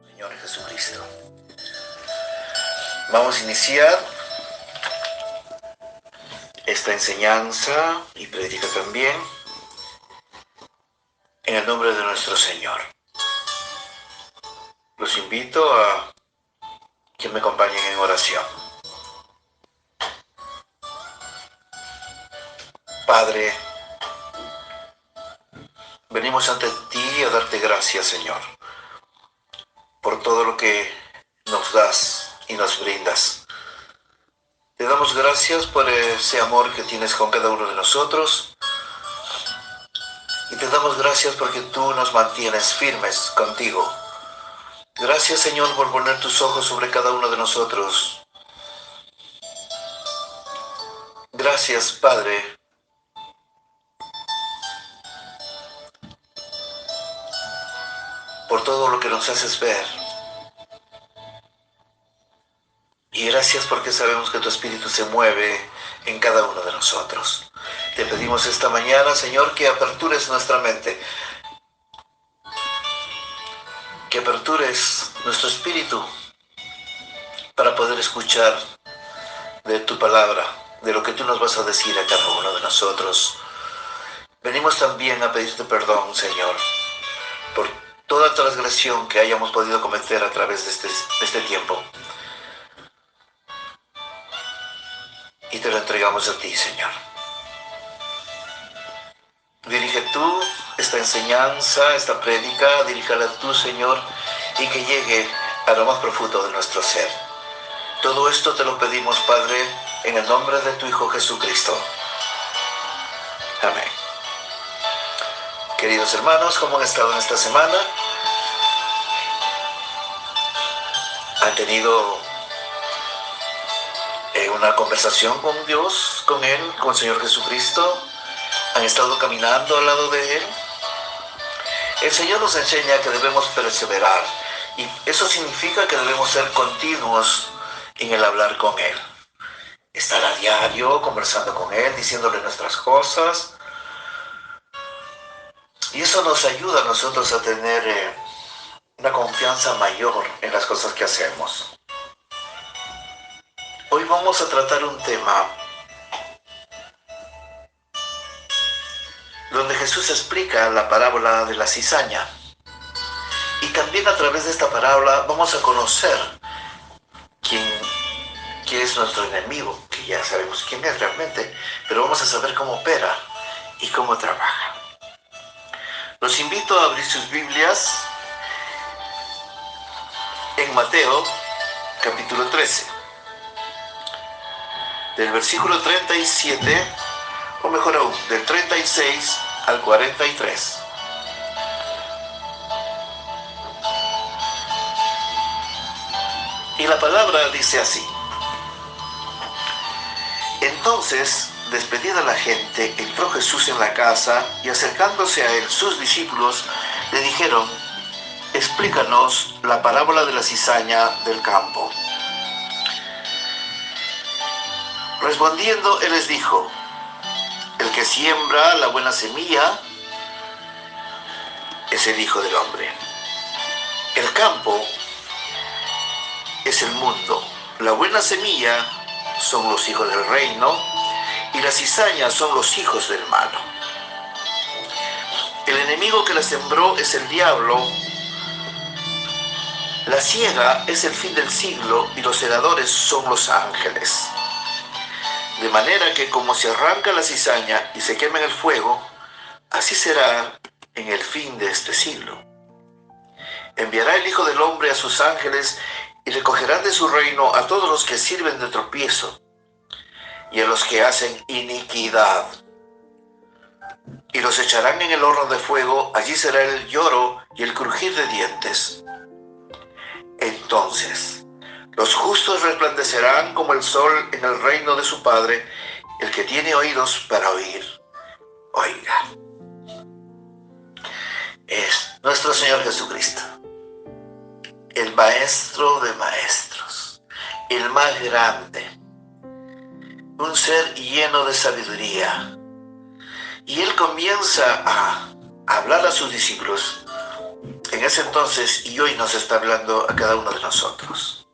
Señor Jesucristo. Vamos a iniciar esta enseñanza y predica también en el nombre de nuestro Señor. Los invito a que me acompañen en oración. Padre, venimos ante ti a darte gracias, Señor, por todo lo que nos das y nos brindas. Te damos gracias por ese amor que tienes con cada uno de nosotros y te damos gracias porque tú nos mantienes firmes contigo. Gracias, Señor, por poner tus ojos sobre cada uno de nosotros. Gracias, Padre, por todo lo que nos haces ver. Y gracias porque sabemos que tu Espíritu se mueve en cada uno de nosotros. Te pedimos esta mañana, Señor, que apertures nuestra mente, que apertures nuestro espíritu para poder escuchar de tu palabra, de lo que tú nos vas a decir a cada uno de nosotros. Venimos también a pedirte perdón, Señor, por toda transgresión que hayamos podido cometer a través de este tiempo. Y te lo entregamos a ti, Señor. Dirige tú esta enseñanza, esta prédica, diríjala tú, Señor, y que llegue a lo más profundo de nuestro ser. Todo esto te lo pedimos, Padre, en el nombre de tu Hijo Jesucristo. Amén. Queridos hermanos, ¿cómo han estado en esta semana? ¿Han tenido una conversación con Dios, con Él, con el Señor Jesucristo? ¿Han estado caminando al lado de Él? El Señor nos enseña que debemos perseverar, y eso significa que debemos ser continuos en el hablar con Él. Estar a diario conversando con Él, diciéndole nuestras cosas. Y eso nos ayuda a nosotros a tener una confianza mayor en las cosas que hacemos. Hoy vamos a tratar un tema donde Jesús explica la parábola de la cizaña. Y también a través de esta parábola vamos a conocer quién es nuestro enemigo, que ya sabemos quién es realmente, pero vamos a saber cómo opera y cómo trabaja. Los invito a abrir sus Biblias en Mateo, capítulo 13. Del versículo 37, o mejor aún, del 36 al 43. Y la palabra dice así: Entonces, despedida la gente, entró Jesús en la casa, y acercándose a él sus discípulos le dijeron: Explícanos la parábola de la cizaña del campo. Respondiendo, él les dijo: El que siembra la buena semilla es el Hijo del Hombre. El campo es el mundo. La buena semilla son los hijos del reino, y la cizaña son los hijos del malo. El enemigo que la sembró es el diablo. La siega es el fin del siglo, y los segadores son los ángeles. De manera que como se arranca la cizaña y se quema en el fuego, así será en el fin de este siglo. Enviará el Hijo del Hombre a sus ángeles, y recogerán de su reino a todos los que sirven de tropiezo y a los que hacen iniquidad. Y los echarán en el horno de fuego. Allí será el lloro y el crujir de dientes. Entonces los justos resplandecerán como el sol en el reino de su Padre. El que tiene oídos para oír, oiga. Es nuestro Señor Jesucristo, el Maestro de maestros, el más grande, un ser lleno de sabiduría. Y él comienza a hablar a sus discípulos en ese entonces, y hoy nos está hablando a cada uno de nosotros.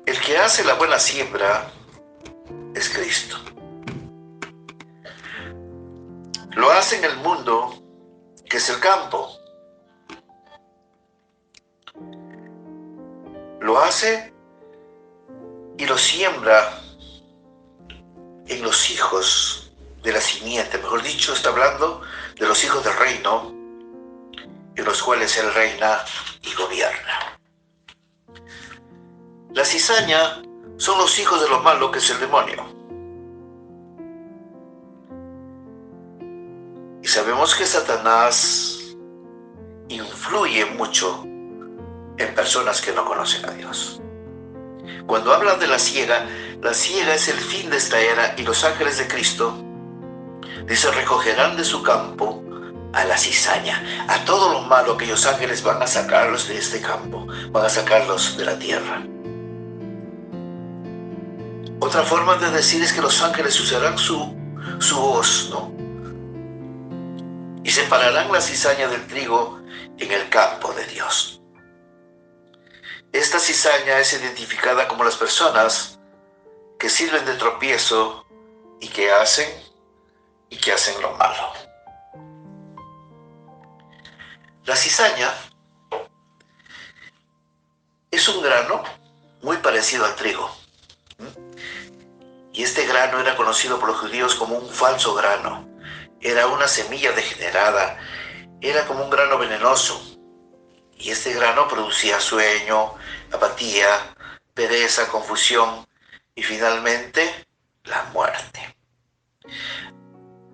El que hace la buena siembra es Cristo. Lo hace en el mundo, que es el campo. Lo hace y lo siembra en los hijos de la simiente. Mejor dicho, está hablando de los hijos del reino, en los cuales él reina y gobierna. La cizaña son los hijos de lo malo, que es el demonio. Y sabemos que Satanás influye mucho en personas que no conocen a Dios. Cuando hablan de la siega es el fin de esta era, y los ángeles de Cristo, dice, recogerán de su campo a la cizaña, a todo lo malo que los ángeles van a sacarlos de este campo, van a sacarlos de la tierra. Otra forma de decir es que los ángeles usarán su voz, ¿no? Y separarán la cizaña del trigo en el campo de Dios. Esta cizaña es identificada como las personas que sirven de tropiezo y que hacen lo malo. La cizaña es un grano muy parecido al trigo. Y este grano era conocido por los judíos como un falso grano. Era una semilla degenerada, era como un grano venenoso. Y este grano producía sueño, apatía, pereza, confusión y finalmente la muerte.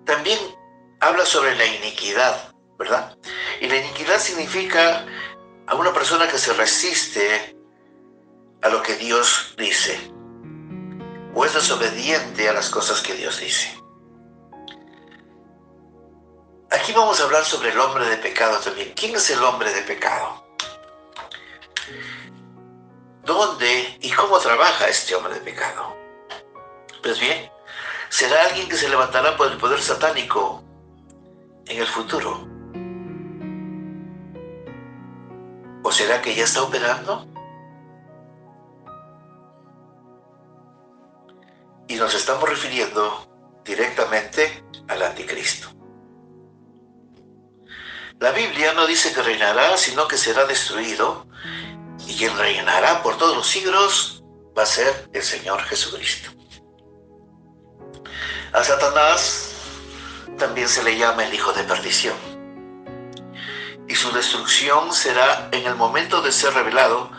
También habla sobre la iniquidad, ¿verdad? Y la iniquidad significa a una persona que se resiste a lo que Dios dice, o es desobediente a las cosas que Dios dice. Aquí vamos a hablar sobre el hombre de pecado también. ¿Quién es el hombre de pecado? ¿Dónde y cómo trabaja este hombre de pecado? Pues bien, será alguien que se levantará por el poder satánico en el futuro. ¿O será que ya está operando? Y nos estamos refiriendo directamente al anticristo. La Biblia no dice que reinará, sino que será destruido, y quien reinará por todos los siglos va a ser el Señor Jesucristo. A Satanás también se le llama el hijo de perdición, y su destrucción será en el momento de ser revelado,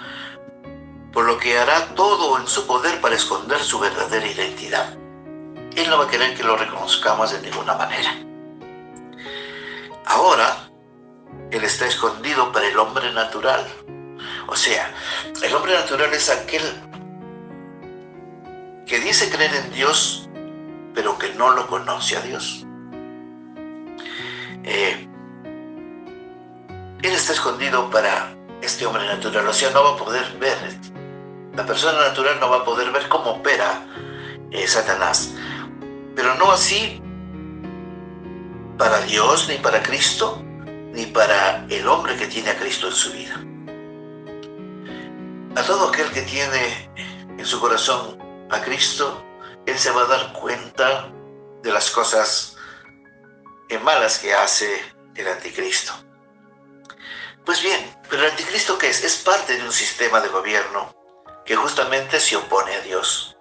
por lo que hará todo en su poder para esconder su verdadera identidad. Él no va a querer que lo reconozcamos de ninguna manera. Ahora, él está escondido para el hombre natural. O sea, el hombre natural es aquel que dice creer en Dios, pero que no lo conoce a Dios. Él está escondido para este hombre natural, o sea, no va a poder ver. La persona natural no va a poder ver cómo opera Satanás. Pero no así para Dios, ni para Cristo, ni para el hombre que tiene a Cristo en su vida. A todo aquel que tiene en su corazón a Cristo, él se va a dar cuenta de las cosas malas que hace el anticristo. Pues bien, pero el anticristo, ¿qué es? Es parte de un sistema de gobierno que justamente se opone a Dios,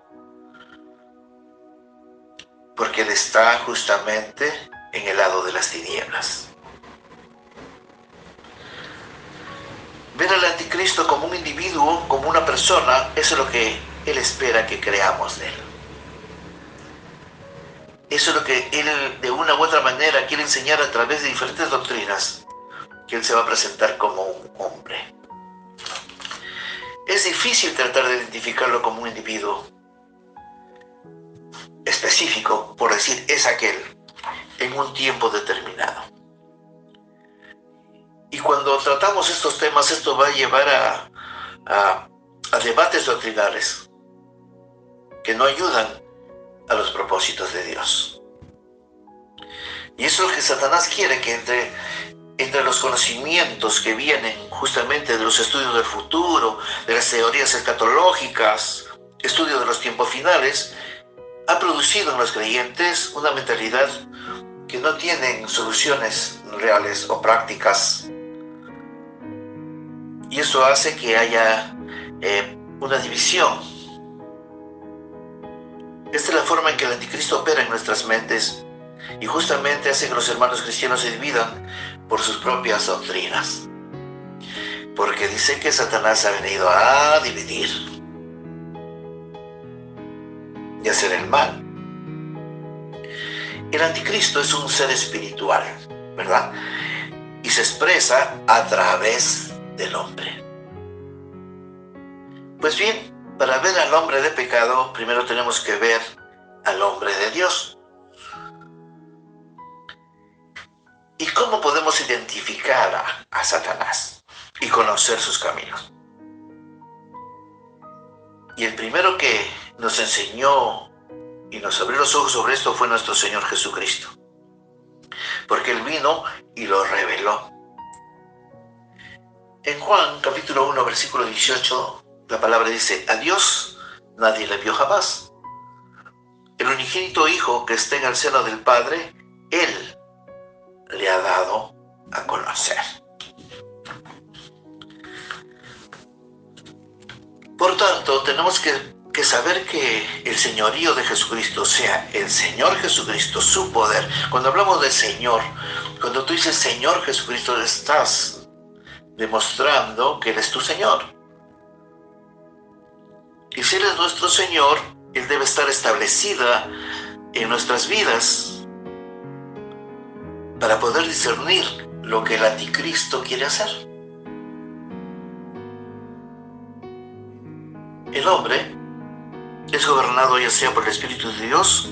porque él está justamente en el lado de las tinieblas. Ver al anticristo como un individuo, como una persona, eso es lo que él espera que creamos de él. Eso es lo que él de una u otra manera quiere enseñar a través de diferentes doctrinas, que él se va a presentar como un hombre. Es difícil tratar de identificarlo como un individuo específico, por decir, es aquel, en un tiempo determinado. Y cuando tratamos estos temas, esto va a llevar a debates doctrinales. que no ayudan a los propósitos de Dios. Y eso es lo que Satanás quiere, que entre los conocimientos que vienen justamente de los estudios del futuro, de las teorías escatológicas, estudio de los tiempos finales, ha producido en los creyentes una mentalidad que no tienen soluciones reales o prácticas. Y eso hace que haya una división. Esta es la forma en que el anticristo opera en nuestras mentes y justamente hace que los hermanos cristianos se dividan por sus propias doctrinas. Porque dice que Satanás ha venido a dividir y hacer el mal. El anticristo es un ser espiritual, ¿verdad? Y se expresa a través del hombre. Pues bien, para ver al hombre de pecado, primero tenemos que ver al hombre de Dios. ¿Y cómo podemos identificar a Satanás y conocer sus caminos? Y el primero que nos enseñó y nos abrió los ojos sobre esto fue nuestro Señor Jesucristo. Porque Él vino y lo reveló. En Juan capítulo 1, versículo 18, la palabra dice: a Dios nadie le vio jamás. El unigénito Hijo que está en el seno del Padre, Él le ha dado a conocer. Por tanto, tenemos que saber que el señorío de Jesucristo, o sea, el Señor Jesucristo, su poder. Cuando hablamos de Señor, cuando tú dices Señor Jesucristo, estás demostrando que Él es tu Señor. Y si Él es nuestro Señor, Él debe estar establecida en nuestras vidas para poder discernir lo que el anticristo quiere hacer. El hombre es gobernado ya sea por el Espíritu de Dios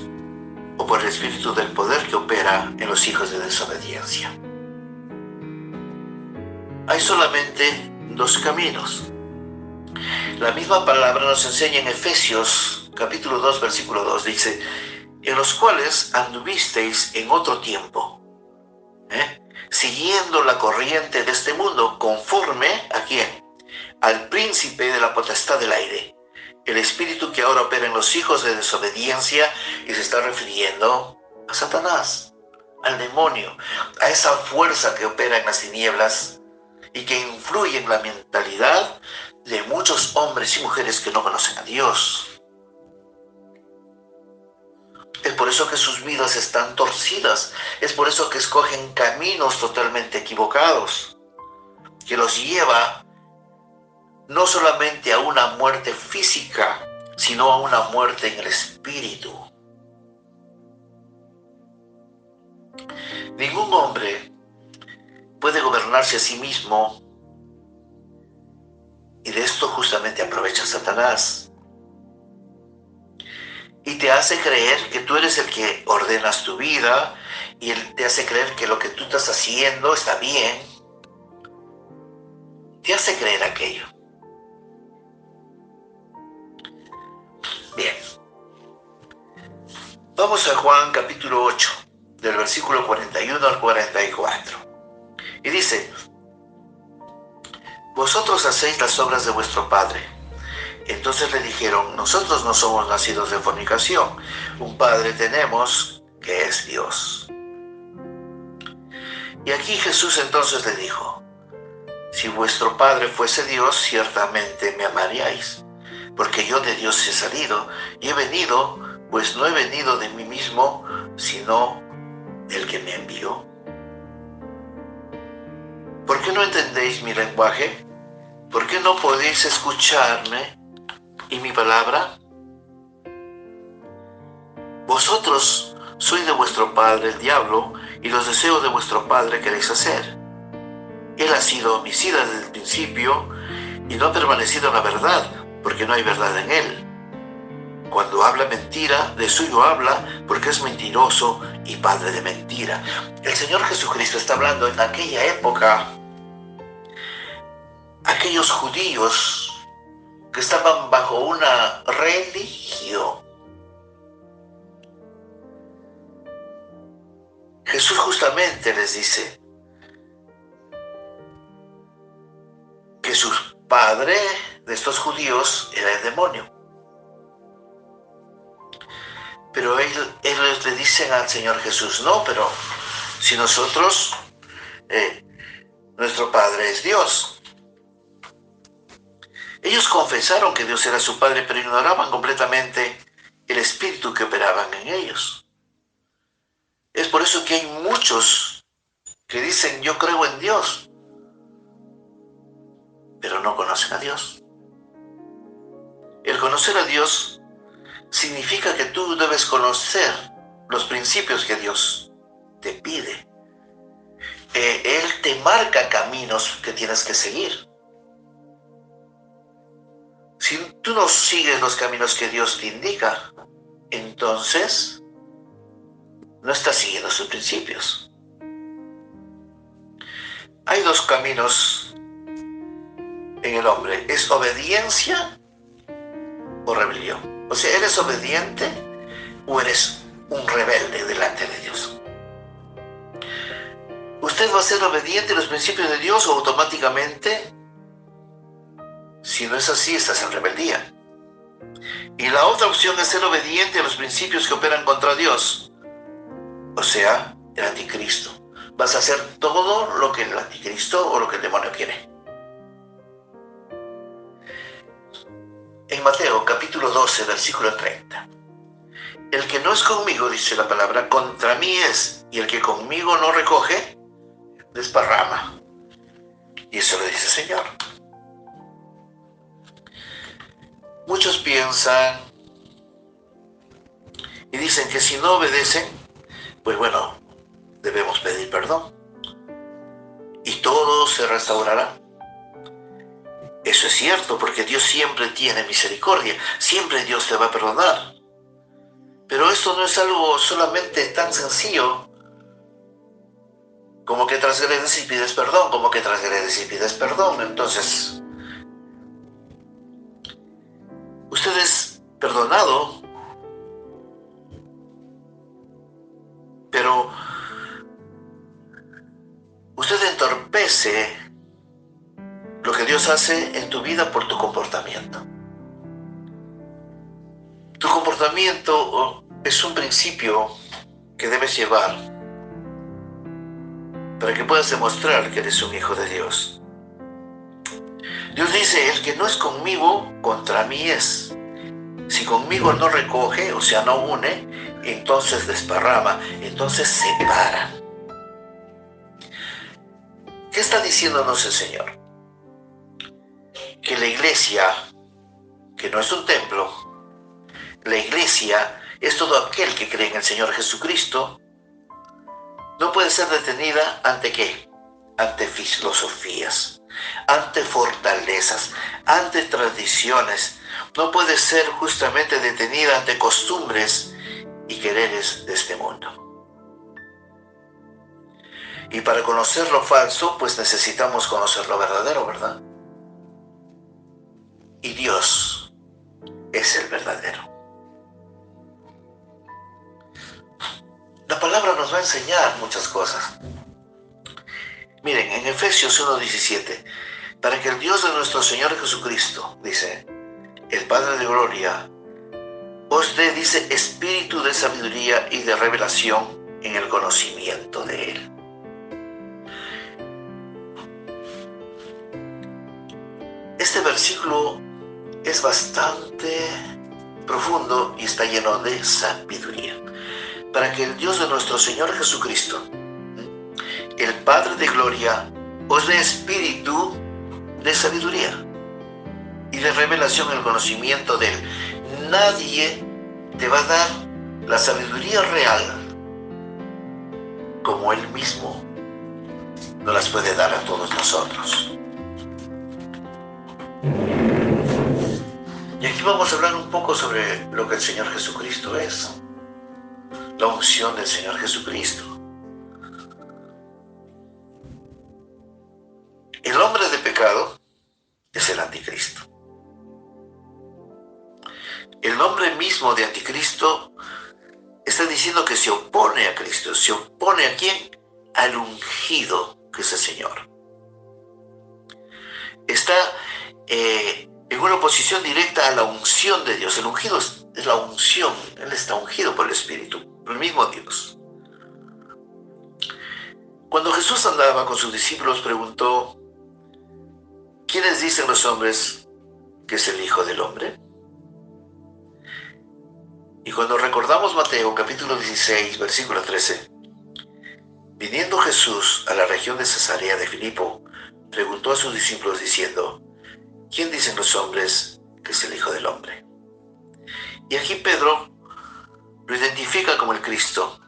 o por el espíritu del poder que opera en los hijos de desobediencia. Hay solamente dos caminos. La misma palabra nos enseña en Efesios capítulo 2, versículo 2, dice: en los cuales anduvisteis en otro tiempo, siguiendo la corriente de este mundo, conforme ¿a quién? Al príncipe de la potestad del aire, el espíritu que ahora opera en los hijos de desobediencia, y se está refiriendo a Satanás, al demonio, a esa fuerza que opera en las tinieblas y que influye en la mentalidad de muchos hombres y mujeres que no conocen a Dios. Es por eso que sus vidas están torcidas, es por eso que escogen caminos totalmente equivocados, que los lleva no solamente a una muerte física, sino a una muerte en el espíritu. Ningún hombre puede gobernarse a sí mismo, y de esto justamente aprovecha Satanás. Y te hace creer que tú eres el que ordenas tu vida, y él te hace creer que lo que tú estás haciendo está bien. Te hace creer aquello. Bien. Vamos a Juan capítulo 8, del versículo 41 al 44. Y dice: vosotros hacéis las obras de vuestro padre. Entonces le dijeron: nosotros no somos nacidos de fornicación, un padre tenemos, que es Dios. Y aquí Jesús entonces le dijo: si vuestro padre fuese Dios, ciertamente me amaríais, porque yo de Dios he salido y he venido, pues no he venido de mí mismo, sino del que me envió. ¿Por qué no entendéis mi lenguaje? ¿Por qué no podéis escucharme y mi palabra? Vosotros sois de vuestro padre el diablo, y los deseos de vuestro padre queréis hacer. Él ha sido homicida desde el principio y no ha permanecido en la verdad, porque no hay verdad en él. Cuando habla mentira, de suyo habla, porque es mentiroso y padre de mentira. El Señor Jesucristo está hablando en aquella época. Aquellos judíos que estaban bajo una religión. Jesús justamente les dice que su padre de estos judíos era el demonio. Pero ellos le dicen al Señor Jesús, no, pero si nosotros, nuestro Padre es Dios. Ellos confesaron que Dios era su Padre, pero ignoraban completamente el espíritu que operaban en ellos. Es por eso que hay muchos que dicen, yo creo en Dios, pero no conocen a Dios. El conocer a Dios significa que tú debes conocer los principios que Dios te pide. Él te marca caminos que tienes que seguir. Si tú no sigues los caminos que Dios te indica, entonces no estás siguiendo sus principios. Hay dos caminos en el hombre, es obediencia o rebelión. O sea, ¿eres obediente o eres un rebelde delante de Dios? ¿Usted va a ser obediente a los principios de Dios o automáticamente? Si no es así, estás en rebeldía. Y la otra opción es ser obediente a los principios que operan contra Dios. O sea, el anticristo. Vas a hacer todo lo que el anticristo o lo que el demonio quiere. En Mateo capítulo 12, versículo 30. El que no es conmigo, dice la palabra, contra mí es. Y el que conmigo no recoge, desparrama. Y eso lo dice el Señor. Muchos piensan y dicen que si no obedecen, pues bueno, debemos pedir perdón y todo se restaurará. Eso es cierto, porque Dios siempre tiene misericordia, siempre Dios te va a perdonar. Pero esto no es algo solamente tan sencillo como que transgredes y pides perdón, como que transgredes y pides perdón. Entonces, usted es perdonado, pero usted entorpece lo que Dios hace en tu vida por tu comportamiento. Tu comportamiento es un principio que debes llevar para que puedas demostrar que eres un hijo de Dios. Dios dice, el que no es conmigo, contra mí es. Si conmigo no recoge, o sea, no une, entonces desparrama, entonces separa. ¿Qué está diciéndonos el Señor? Que la iglesia, que no es un templo, la iglesia es todo aquel que cree en el Señor Jesucristo, no puede ser detenida ante ¿qué? Ante filosofías, ante fortalezas, ante tradiciones. No puede ser justamente detenida ante costumbres y quereres de este mundo. Y para conocer lo falso, pues necesitamos conocer lo verdadero, ¿verdad? Y Dios es el verdadero. La palabra nos va a enseñar muchas cosas. Miren, en Efesios 1:17, para que el Dios de nuestro Señor Jesucristo, dice, el Padre de Gloria, os dé, dice, espíritu de sabiduría y de revelación en el conocimiento de Él. Este versículo es bastante profundo y está lleno de sabiduría. Para que el Dios de nuestro Señor Jesucristo, el Padre de Gloria, os dé espíritu de sabiduría y de revelación en el conocimiento de Él. Nadie te va a dar la sabiduría real como Él mismo nos las puede dar a todos nosotros. Y aquí vamos a hablar un poco sobre lo que el Señor Jesucristo es. La unción del Señor Jesucristo. El hombre de pecado es el anticristo. El nombre mismo de anticristo está diciendo que se opone a Cristo. ¿Se opone a quién? Al ungido, que es el Señor. Está en una oposición directa a la unción de Dios. El ungido es la unción. Él está ungido por el Espíritu, por el mismo Dios. Cuando Jesús andaba con sus discípulos, preguntó: ¿quiénes dicen los hombres que es el Hijo del Hombre? Y cuando recordamos Mateo capítulo 16, versículo 13, viniendo Jesús a la región de Cesarea de Filipo, preguntó a sus discípulos diciendo: ¿quién dicen los hombres que es el Hijo del Hombre? Y aquí Pedro lo identifica como el Cristo,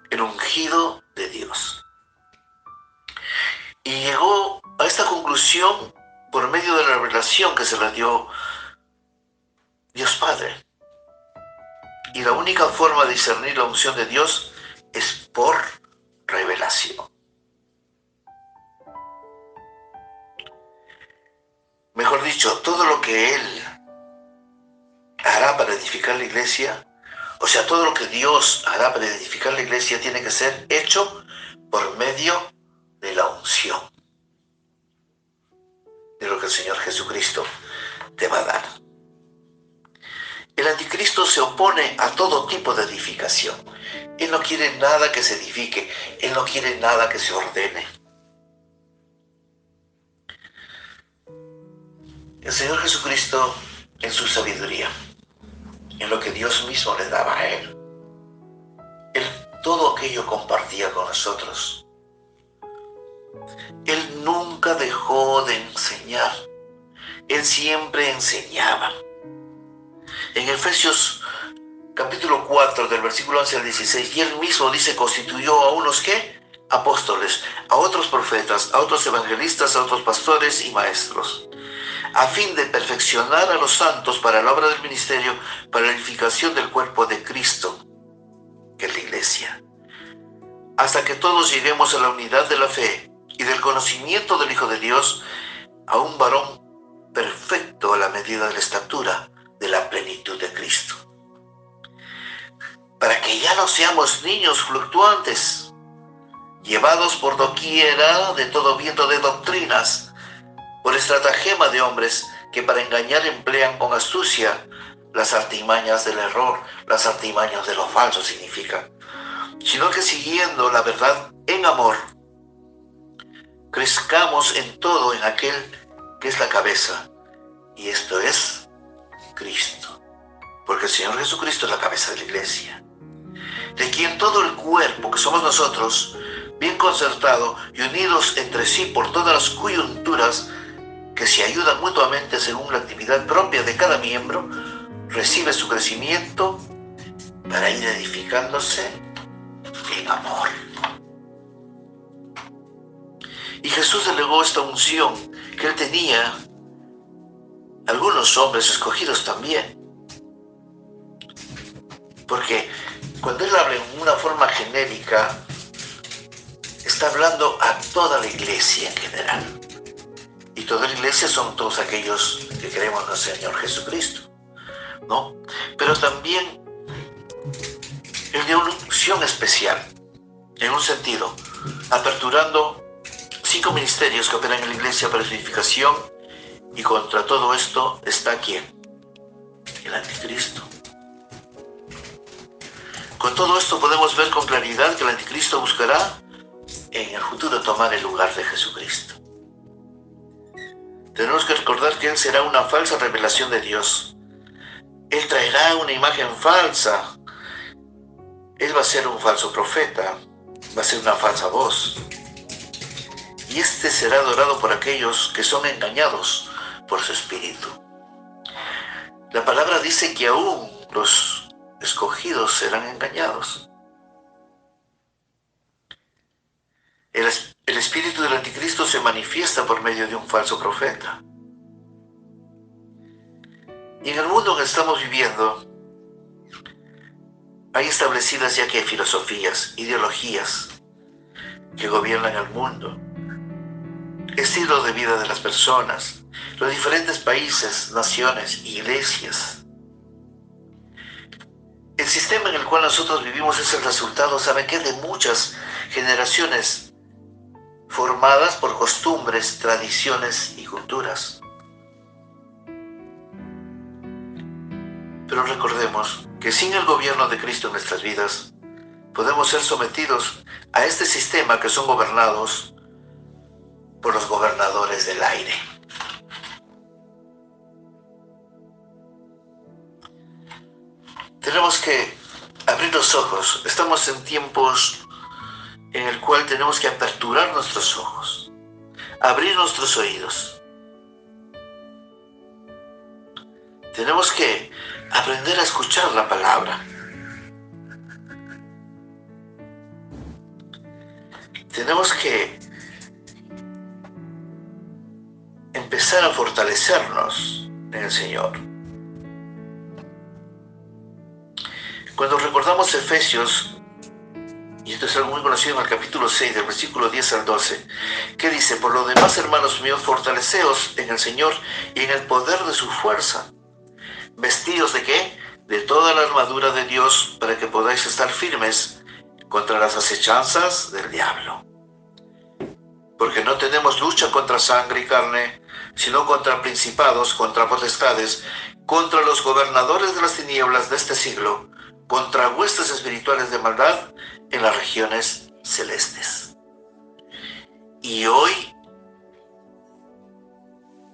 el ungido de Dios. Y llegó a esta conclusión por medio de la revelación que se le dio Dios Padre. Y la única forma de discernir la unción de Dios es por revelación. Mejor dicho, todo lo que Él hará para edificar la iglesia, o sea, todo lo que Dios hará para edificar la iglesia tiene que ser hecho por medio de la unción, de lo que el Señor Jesucristo te va a dar. El anticristo se opone a todo tipo de edificación. Él no quiere nada que se edifique, Él no quiere nada que se ordene. El Señor Jesucristo, en su sabiduría, en lo que Dios mismo le daba a Él, todo aquello compartía con nosotros. Él nunca dejó de enseñar. Él siempre enseñaba. En Efesios capítulo 4, del versículo 11 al 16, y Él mismo dice: constituyó a unos, ¿qué? Apóstoles, a otros profetas, a otros evangelistas, a otros pastores y maestros, a fin de perfeccionar a los santos para la obra del ministerio, para la edificación del cuerpo de Cristo, que es la iglesia, hasta que todos lleguemos a la unidad de la fe y del conocimiento del Hijo de Dios, a un varón perfecto a la medida de la estatura de la plenitud de Cristo, para que ya no seamos niños fluctuantes, llevados por doquiera de todo viento de doctrinas, por estratagema de hombres que para engañar emplean con astucia las artimañas del error. Las artimañas de lo falso significa, sino que siguiendo la verdad en amor, crezcamos en todo en aquel que es la cabeza, y esto es Cristo, porque el Señor Jesucristo es la cabeza de la iglesia, de quien todo el cuerpo, que somos nosotros, bien concertado y unidos entre sí por todas las coyunturas que se ayudan mutuamente según la actividad propia de cada miembro, recibe su crecimiento para ir edificándose en amor. Y Jesús delegó esta unción que Él tenía a algunos hombres escogidos también. Porque cuando Él habla en una forma genérica, está hablando a toda la iglesia en general. Y toda la iglesia son todos aquellos que creemos en el Señor Jesucristo, ¿no? Pero también Él dio una unción especial, en un sentido, aperturando 5 ministerios que operan en la iglesia para su edificación, y contra todo esto está ¿quién? El anticristo. Con todo esto podemos ver con claridad que el anticristo buscará en el futuro tomar el lugar de Jesucristo. Tenemos que recordar que Él será una falsa revelación de Dios. Él traerá una imagen falsa. Él va a ser un falso profeta. Va a ser una falsa voz. Y este será adorado por aquellos que son engañados por su espíritu. La palabra dice que aún los escogidos serán engañados. El espíritu del anticristo se manifiesta por medio de un falso profeta. Y en el mundo en que estamos viviendo, hay establecidas ya que filosofías, ideologías que gobiernan el mundo, estilo de vida de las personas, los diferentes países, naciones, iglesias. El sistema en el cual nosotros vivimos es el resultado, ¿saben qué? De muchas generaciones formadas por costumbres, tradiciones y culturas. Pero recordemos que sin el gobierno de Cristo en nuestras vidas, podemos ser sometidos a este sistema que son gobernados por los gobernadores del aire. Tenemos que abrir los ojos. Estamos en tiempos en el cual tenemos que aperturar nuestros ojos, abrir nuestros oídos. Tenemos que aprender a escuchar la palabra. Tenemos que empezar a fortalecernos en el Señor. Cuando recordamos Efesios, y esto es algo muy conocido en el capítulo 6, del versículo 10 al 12, que dice: por lo demás, hermanos míos, fortaleceos en el Señor y en el poder de su fuerza. ¿Vestidos de qué? De toda la armadura de Dios, para que podáis estar firmes contra las acechanzas del diablo. Porque no tenemos lucha contra sangre y carne, sino contra principados, contra potestades, contra los gobernadores de las tinieblas de este siglo, contra huestes espirituales de maldad en las regiones celestes. Y hoy,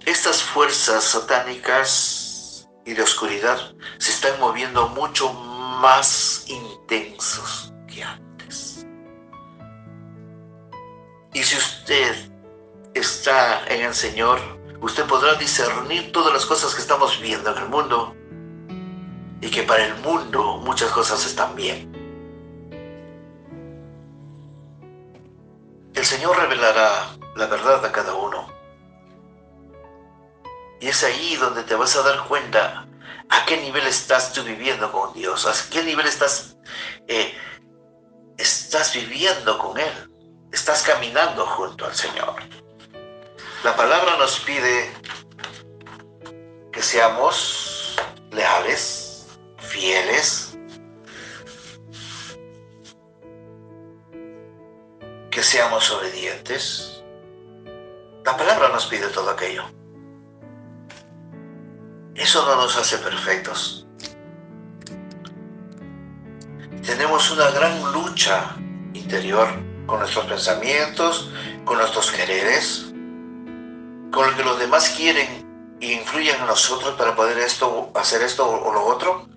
estas fuerzas satánicas y de oscuridad se están moviendo mucho más intensos que antes. Y si usted está en el Señor, usted podrá discernir todas las cosas que estamos viendo en el mundo, y que para el mundo muchas cosas están bien. El Señor revelará la verdad a cada uno. Y es ahí donde te vas a dar cuenta a qué nivel estás tú viviendo con Dios, a qué nivel estás viviendo con Él, estás caminando junto al Señor. La palabra nos pide que seamos leales, fieles, que seamos obedientes. La palabra nos pide todo aquello. Eso no nos hace perfectos. Tenemos una gran lucha interior con nuestros pensamientos, con nuestros quereres, con lo que los demás quieren e influyen en nosotros para poder hacer esto o lo otro.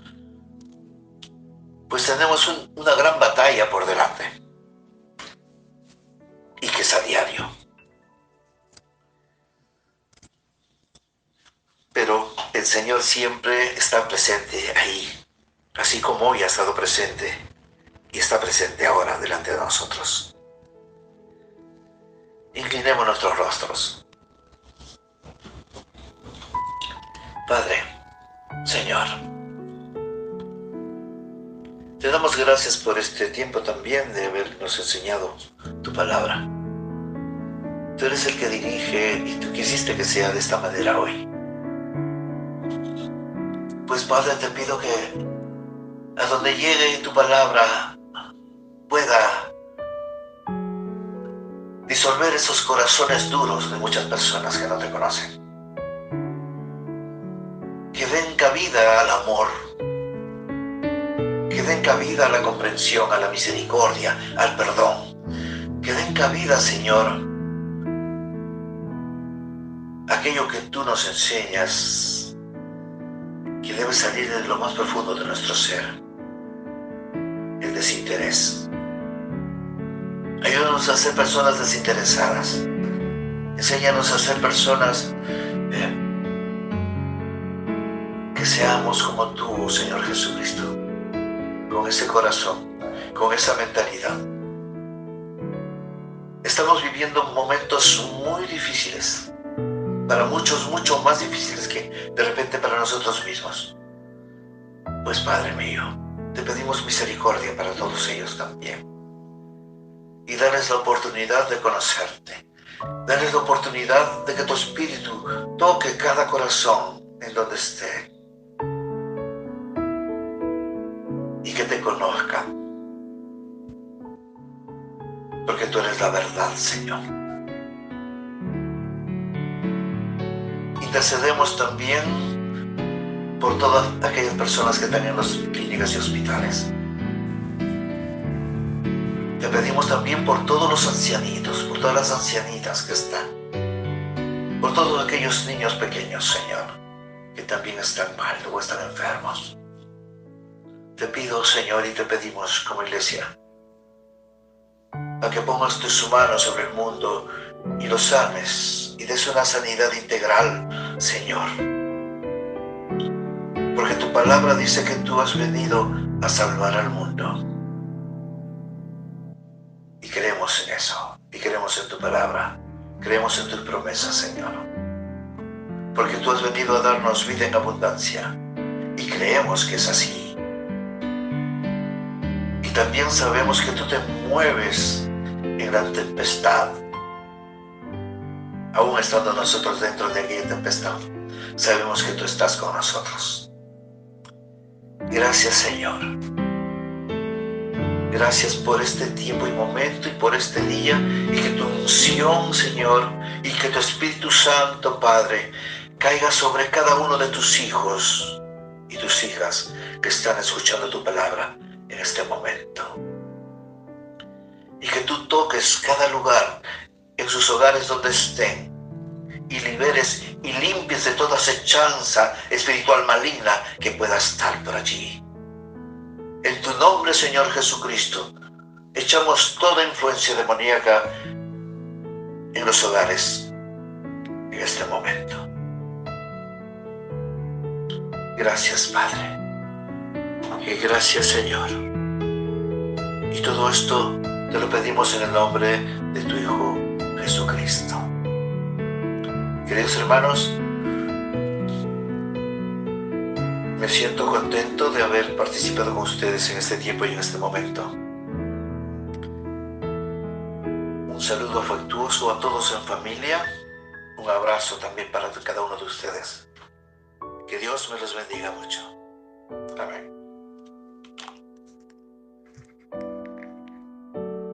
Pues tenemos una gran batalla por delante, y que es a diario. Pero el Señor siempre está presente ahí, así como hoy ha estado presente y está presente ahora delante de nosotros. Inclinemos nuestros rostros. Padre, Señor, te damos gracias por este tiempo también de habernos enseñado tu palabra. Tú eres el que dirige y tú quisiste que sea de esta manera hoy. Pues Padre, te pido que a donde llegue tu palabra pueda disolver esos corazones duros de muchas personas que no te conocen. Que den cabida al amor, que den cabida a la comprensión, a la misericordia, al perdón. Que den cabida, Señor, aquello que tú nos enseñas, que debe salir de lo más profundo de nuestro ser, el desinterés. Ayúdanos a ser personas desinteresadas. Enséñanos a ser personas que seamos como tú, Señor Jesucristo, con ese corazón, con esa mentalidad. Estamos viviendo momentos muy difíciles, para muchos mucho más difíciles que de repente para nosotros mismos. Pues Padre mío, te pedimos misericordia para todos ellos también, y darles la oportunidad de conocerte, darles la oportunidad de que tu Espíritu toque cada corazón en donde esté, conozcan, porque tú eres la verdad, Señor. Intercedemos también por todas aquellas personas que están en las clínicas y hospitales. Te pedimos también por todos los ancianitos, por todas las ancianitas que están, por todos aquellos niños pequeños, Señor, que también están mal o están enfermos. Te pido, Señor, y te pedimos como iglesia, a que pongas tus manos sobre el mundo y los sanes y des una sanidad integral, Señor. Porque tu palabra dice que tú has venido a salvar al mundo. Y creemos en eso, y creemos en tu palabra, creemos en tus promesas, Señor. Porque tú has venido a darnos vida en abundancia, y creemos que es así. Y también sabemos que tú te mueves en la tempestad. Aún estando nosotros dentro de aquella tempestad, sabemos que tú estás con nosotros. Gracias, Señor. Gracias por este tiempo y momento y por este día, y que tu unción, Señor, y que tu Espíritu Santo, Padre, caiga sobre cada uno de tus hijos y tus hijas que están escuchando tu palabra en este momento. Y que tú toques cada lugar en sus hogares donde estén, y liberes y limpies de toda acechanza espiritual maligna que pueda estar por allí. En tu nombre, Señor Jesucristo, echamos toda influencia demoníaca en los hogares en este momento. Gracias, Padre. Y gracias, Señor. Y todo esto te lo pedimos en el nombre de tu Hijo Jesucristo. Queridos hermanos, me siento contento de haber participado con ustedes en este tiempo y en este momento. Un saludo afectuoso a todos en familia. Un abrazo también para cada uno de ustedes. Que Dios me los bendiga mucho. Amén.